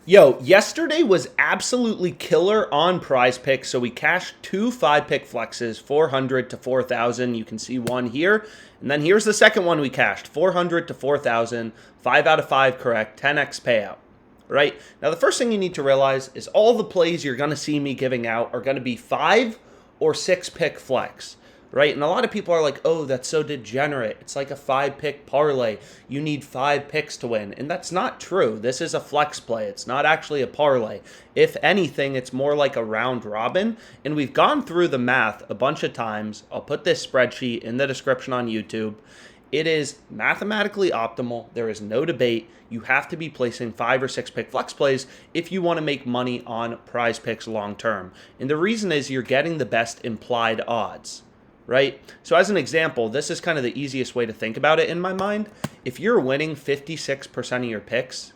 Yo, yesterday was absolutely killer on PrizePicks. So we cashed two 5-pick flexes, 400 to 4,000. You can see one here. And then here's the second one we cashed, 400 to 4,000, 5 out of 5 correct, 10x payout. Right? Now, the first thing you need to realize is all the plays you're going to see me giving out are going to be 5 or 6-pick flex. Right? And a lot of people are like, oh, that's so degenerate. It's like a 5-pick parlay. You need 5 picks to win. And that's not true. This is a flex play. It's not actually a parlay. If anything, it's more like a round robin. And we've gone through the math a bunch of times. I'll put this spreadsheet in the description on YouTube. It is mathematically optimal. There is no debate. You have to be placing 5 or 6-pick flex plays if you want to make money on PrizePicks long term. And the reason is you're getting the best implied odds. Right? So as an example, this is kind of the easiest way to think about it in my mind. If you're winning 56% of your picks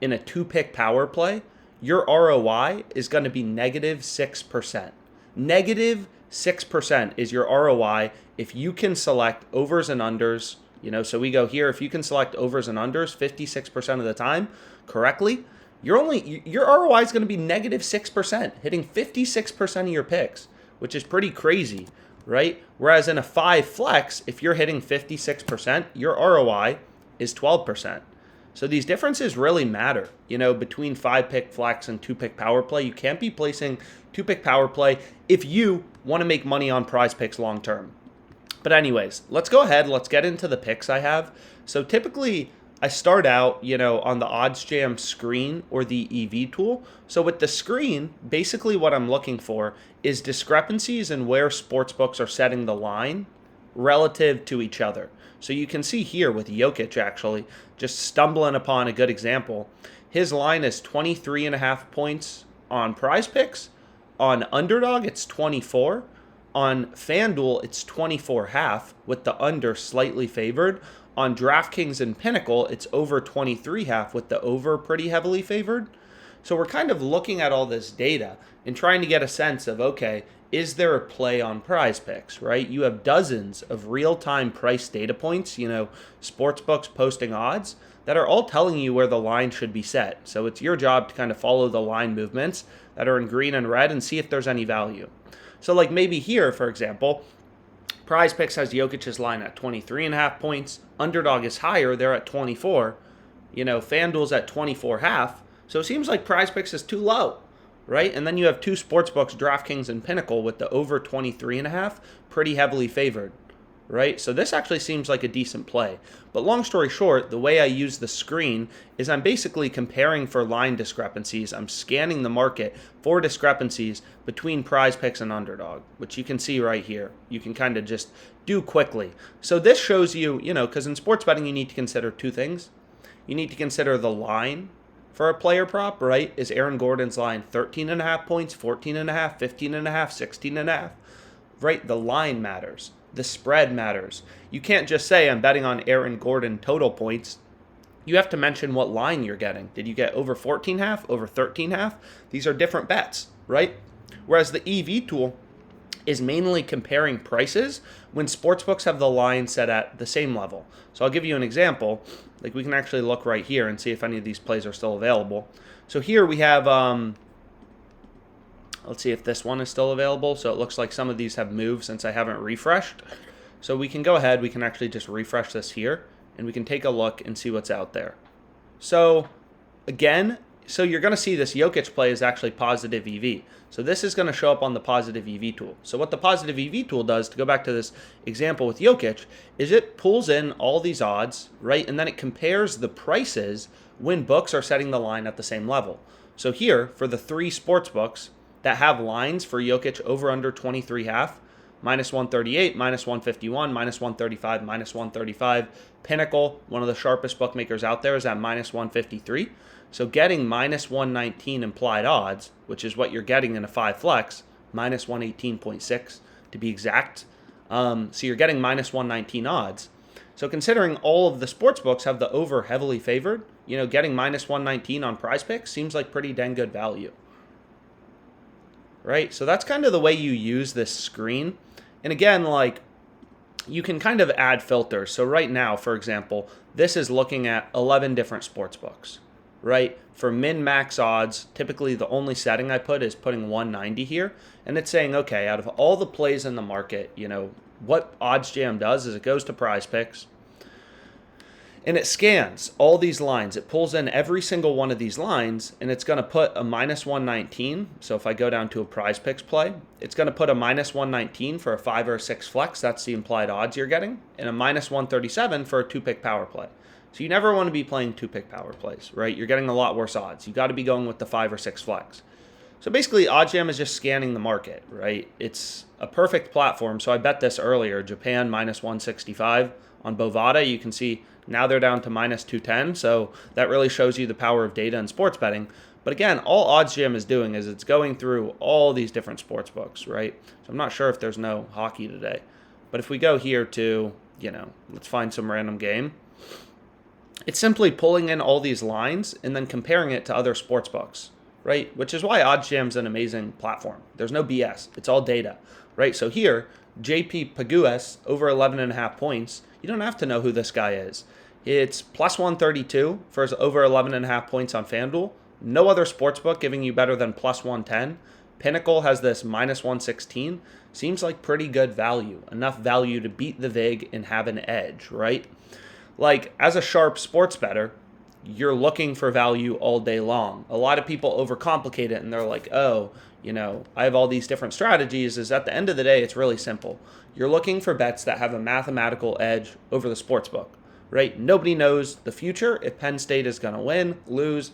in a 2-pick power play, your ROI is going to be negative 6%. Negative 6% is your ROI if you can select overs and unders. So we go here. If you can select overs and unders 56% of the time correctly, your ROI is going to be negative 6%, hitting 56% of your picks, which is pretty crazy. Right? Whereas in a 5 flex, if you're hitting 56%, your ROI is 12%. So these differences really matter, between 5-pick flex and 2-pick power play. You can't be placing 2-pick power play if you want to make money on PrizePicks long term. But anyways, let's go ahead. Let's get into the picks I have. So typically I start out, on the OddsJam screen or the EV tool. So with the screen, basically what I'm looking for is discrepancies in where sportsbooks are setting the line relative to each other. So you can see here with Jokic, actually, just stumbling upon a good example. His line is 23.5 points on PrizePicks. On Underdog, it's 24. On FanDuel, it's 24.5 with the under slightly favored. On DraftKings and Pinnacle, it's over 23.5 with the over pretty heavily favored. So we're kind of looking at all this data and trying to get a sense of, okay, is there a play on PrizePicks, right? You have dozens of real-time price data points, sportsbooks posting odds that are all telling you where the line should be set. So it's your job to kind of follow the line movements that are in green and red and see if there's any value. So like maybe here, for example, PrizePicks has Jokic's line at 23.5 points. Underdog is higher. They're at 24. FanDuel's at 24.5. So it seems like PrizePicks is too low, right? And then you have two sportsbooks, DraftKings and Pinnacle, with the over 23.5 pretty heavily favored, right? So this actually seems like a decent play. But long story short, the way I use the screen is I'm basically comparing for line discrepancies. I'm scanning the market for discrepancies between PrizePicks and Underdog, which you can see right here. You can kind of just do quickly. So this shows you, because in sports betting you need to consider two things. You need to consider the line for a player prop, right? Is Aaron Gordon's line 13.5 points, 14.5, 15.5, 16.5? Right? The line matters. The spread matters. You can't just say I'm betting on Aaron Gordon total points. You have to mention what line you're getting. Did you get over 14.5, over 13.5? These are different bets, right? Whereas the EV tool is mainly comparing prices when sportsbooks have the line set at the same level. So I'll give you an example. Like we can actually look right here and see if any of these plays are still available. So here we have, let's see if this one is still available. So it looks like some of these have moved since I haven't refreshed. So we can go ahead, we can actually just refresh this here and we can take a look and see what's out there. So again, you're going to see this Jokic play is actually positive EV. So this is going to show up on the positive EV tool. So what the positive EV tool does, to go back to this example with Jokic, is it pulls in all these odds, right? And then it compares the prices when books are setting the line at the same level. So here, for the 3 sports books that have lines for Jokic over under 23.5, minus 138, minus 151, minus 135, minus 135. Pinnacle, one of the sharpest bookmakers out there, is at minus 153. So getting minus 119 implied odds, which is what you're getting in a 5 flex, minus 118.6 to be exact. So you're getting minus 119 odds. So considering all of the sports books have the over heavily favored, getting minus 119 on PrizePicks seems like pretty dang good value. Right? So that's kind of the way you use this screen. And again, you can kind of add filters. So right now, for example, this is looking at 11 different sports books, right? For min-max odds, typically the only setting I put is putting 190 here. And it's saying, okay, out of all the plays in the market, what OddsJam does is it goes to PrizePicks, and it scans all these lines. It pulls in every single one of these lines, and it's going to put a minus 119. So if I go down to a PrizePicks play, it's going to put a minus 119 for a 5 or a 6 flex. That's the implied odds you're getting. And a minus 137 for a 2-pick power play. So you never want to be playing 2-pick power plays, right? You're getting a lot worse odds. You got to be going with the 5 or 6 flex. So basically, OddsJam is just scanning the market, right? It's a perfect platform. So I bet this earlier, Japan minus 165 on Bovada. You can see now they're down to minus 210. So that really shows you the power of data and sports betting. But again, all OddsJam is doing is it's going through all these different sports books, right? So I'm not sure if there's no hockey today. But if we go here to, let's find some random game. It's simply pulling in all these lines and then comparing it to other sports books, right? Which is why OddsJam's an amazing platform. There's no BS. It's all data, right? So here, JP Paguas over 11.5 points. You don't have to know who this guy is. It's plus 132 for over 11.5 points on FanDuel. No other sportsbook giving you better than plus 110. Pinnacle has this minus 116. Seems like pretty good value. Enough value to beat the VIG and have an edge, right? Like, as a sharp sports bettor, you're looking for value all day long. A lot of people overcomplicate it and they're like, oh, I have all these different strategies. Is at the end of the day, it's really simple. You're looking for bets that have a mathematical edge over the sportsbook, right? Nobody knows the future, if Penn State is going to win, lose,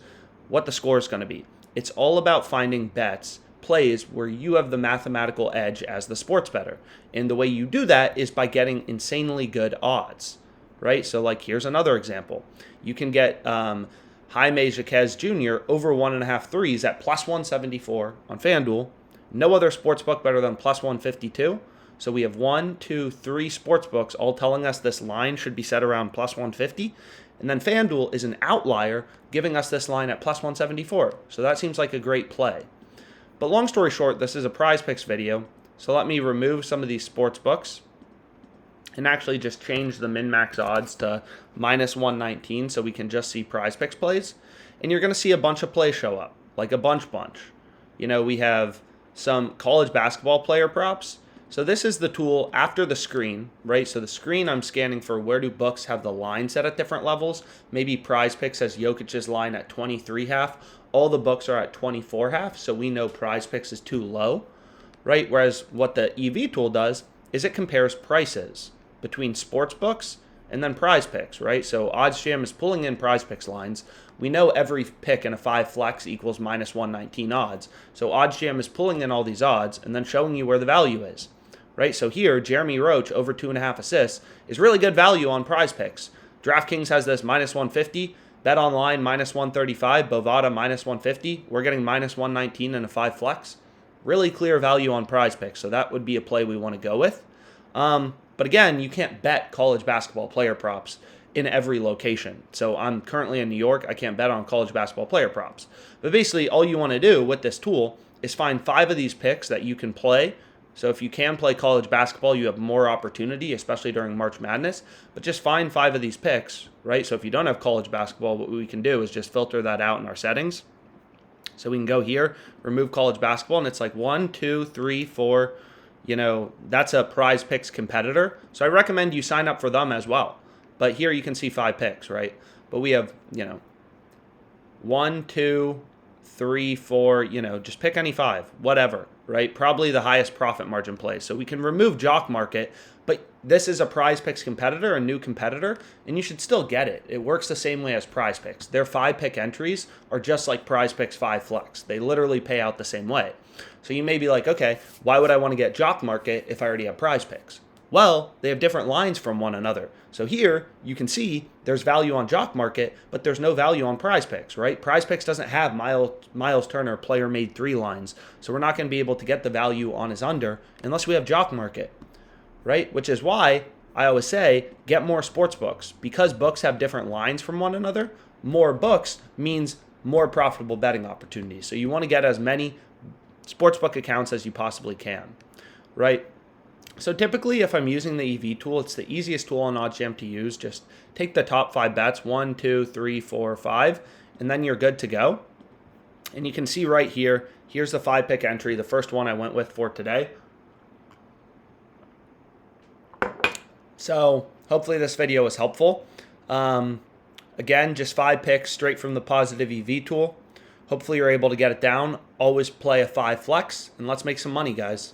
what the score is going to be. It's all about finding bets, plays where you have the mathematical edge as the sports bettor. And the way you do that is by getting insanely good odds, right? So like here's another example. You can get Jaime Jaquez Jr. over 1.5 threes at plus 174 on FanDuel. No other sportsbook better than plus 152. So we have 1, 2, 3 sportsbooks all telling us this line should be set around plus 150. And then FanDuel is an outlier giving us this line at plus 174. So that seems like a great play. But long story short, this is a PrizePicks video. So let me remove some of these sportsbooks and actually just change the min-max odds to minus 119 so we can just see PrizePicks plays. And you're going to see a bunch of plays show up, like a bunch. We have some college basketball player props. So this is the tool after the screen, right? So the screen I'm scanning for where do books have the line set at different levels. Maybe PrizePicks has Jokic's line at 23.5. All the books are at 24.5, so we know PrizePicks is too low, right? Whereas what the EV tool does is it compares prices between sports books and then PrizePicks, right? So OddsJam is pulling in PrizePicks lines. We know every pick in a 5 flex equals minus 119 odds. So OddsJam is pulling in all these odds and then showing you where the value is, right? So here, Jeremy Roach over 2.5 assists is really good value on PrizePicks. DraftKings has this minus 150. BetOnline minus 135. Bovada minus 150. We're getting minus 119 in a 5 flex. Really clear value on PrizePicks. So that would be a play we want to go with. But again, you can't bet college basketball player props in every location. So I'm currently in New York. I can't bet on college basketball player props. But basically, all you want to do with this tool is find 5 of these picks that you can play. So if you can play college basketball, you have more opportunity, especially during March Madness. But just find 5 of these picks, right? So if you don't have college basketball, what we can do is just filter that out in our settings. So we can go here, remove college basketball, and it's like 1, 2, 3, 4. That's a PrizePicks competitor. So I recommend you sign up for them as well. But here you can see 5 picks, right? But we have, 1, 2, 3, 4, just pick any 5, whatever, right? Probably the highest profit margin plays. So we can remove Jock Market, but this is a PrizePicks competitor, a new competitor, and you should still get it. It works the same way as PrizePicks. Their 5-pick entries are just like PrizePicks 5 flex. They literally pay out the same way. So you may be like, okay, why would I want to get Jock Market if I already have PrizePicks? Well, they have different lines from one another. So here you can see there's value on Jock Market, but there's no value on PrizePicks, right? PrizePicks doesn't have Miles Turner player made 3 lines. So we're not going to be able to get the value on his under unless we have Jock Market, right? Which is why I always say get more sports books. Because books have different lines from one another, more books means more profitable betting opportunities. So you want to get as many sportsbook accounts as you possibly can, right? So typically, if I'm using the EV tool, it's the easiest tool on OddsJam to use. Just take the top 5 bets, 1, 2, 3, 4, 5, and then you're good to go. And you can see right here, here's the 5-pick entry, the first one I went with for today. So hopefully this video was helpful. Again, just 5 picks straight from the Positive EV tool. Hopefully you're able to get it down. Always play a 5 flex, and let's make some money, guys.